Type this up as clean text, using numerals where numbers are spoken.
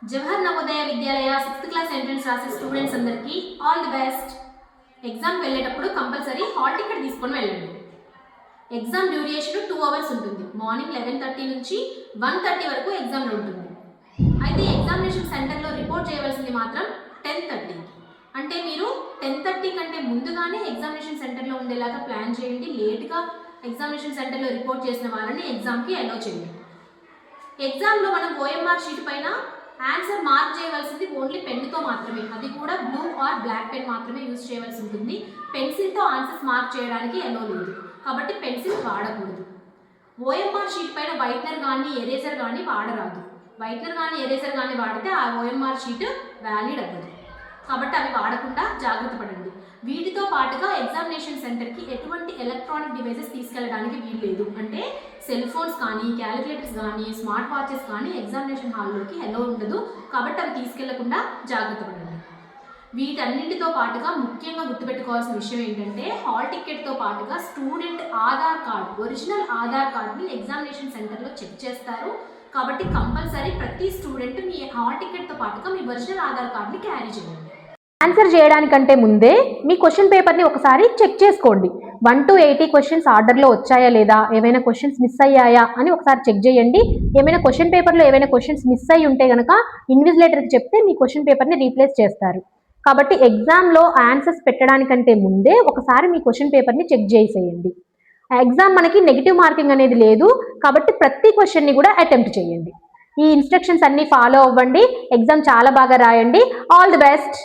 జవహర్ నవోదయ విద్యాలయ 6th class entrance రాసే students అందరికీ all the best. ఎగ్జామ్కి వెళ్ళేటప్పుడు కంపల్సరీ హాల్ టికెట్ తీసుకొని వెళ్ళండి. ఎగ్జామ్ డ్యూరేషన్ 2 hours ఉంటుంది. మార్నింగ్ 11:30 నుంచి 1:30 వరకు ఎగ్జామ్ ఉంటుంది. అయితే ఎగ్జామినేషన్ సెంటర్లో రిపోర్ట్ చేయవలసింది మాత్రం 10:30. అంటే మీరు 10:30 కంటే ముందుగానే ఎగ్జామినేషన్ సెంటర్లో ఉండేలాగా ప్లాన్ చేయండి. లేట్గా ఎగ్జామినేషన్ సెంటర్లో రిపోర్ట్ చేసిన వాళ్ళని ఎగ్జామ్కి అలౌ చేయండి. ఎగ్జామ్లో మనం OMR షీట్ పైన ఆన్సర్ మార్క్ చేయవలసింది ఓన్లీ పెన్నుతో మాత్రమే. అది కూడా బ్లూ ఆర్ బ్లాక్ పెన్ మాత్రమే యూజ్ చేయవలసి ఉంటుంది. పెన్సిల్తో ఆన్సర్స్ మార్క్ చేయడానికి అలౌ లేదు, కాబట్టి పెన్సిల్ వాడకూడదు. OMR షీట్ పైన వైట్నర్ కానీ ఎరేజర్ కానీ వాడరాదు. వైట్నర్ కానీ ఎరేజర్ కానీ వాడితే ఆ OMR షీట్ వ్యాలిడ్ అవ్వదు, కాబట్టి అవి వాడకుండా జాగ్రత్త పడండి. వీటితో పాటుగా ఎగ్జామినేషన్ సెంటర్కి ఎటువంటి ఎలక్ట్రానిక్ డివైసెస్ తీసుకెళ్ళడానికి వీలు లేదు. అంటే సెల్ ఫోన్స్ కానీ, క్యాలిక్యులేటర్స్ కానీ, స్మార్ట్ వాచెస్ కానీ ఎగ్జామినేషన్ హాల్లోకి అలౌ ఉండదు, కాబట్టి అవి తీసుకెళ్లకుండా జాగ్రత్త పడండి. వీటన్నింటితో పాటుగా ముఖ్యంగా గుర్తుపెట్టుకోవాల్సిన విషయం ఏంటంటే, హాల్ టికెట్తో పాటుగా student Aadhaar card, original Aadhaar కార్డ్ని ఎగ్జామినేషన్ సెంటర్లో చెక్ చేస్తారు. కాబట్టి కంపల్సరీ ప్రతి స్టూడెంట్ మీ హాల్ టికెట్తో పాటుగా మీ ఒరిజినల్ ఆధార్ కార్డ్ని క్యారీ చేయండి. ఆన్సర్ చేయడానికంటే ముందే మీ క్వశ్చన్ పేపర్ని ఒకసారి చెక్ చేసుకోండి. 1 to 80 క్వశ్చన్స్ ఆర్డర్లో వచ్చాయా లేదా, ఏమైనా క్వశ్చన్స్ మిస్ అయ్యాయా అని ఒకసారి చెక్ చేయండి. ఏమైనా క్వశ్చన్ పేపర్లో ఏమైనా క్వశ్చన్స్ మిస్ అయ్యి ఉంటే కనుక ఇన్విజిలేటర్కి చెప్తే మీ క్వశ్చన్ పేపర్ని రీప్లేస్ చేస్తారు. కాబట్టి ఎగ్జామ్లో ఆన్సర్స్ పెట్టడానికంటే ముందే ఒకసారి మీ క్వశ్చన్ పేపర్ని చెక్ చేసేయండి. ఎగ్జామ్ మనకి నెగిటివ్ మార్కింగ్ అనేది లేదు, కాబట్టి ప్రతి క్వశ్చన్ని కూడా అటెంప్ట్ చేయండి. ఈ ఇన్స్ట్రక్షన్స్ అన్ని ఫాలో అవ్వండి. ఎగ్జామ్ చాలా బాగా రాయండి. All the best.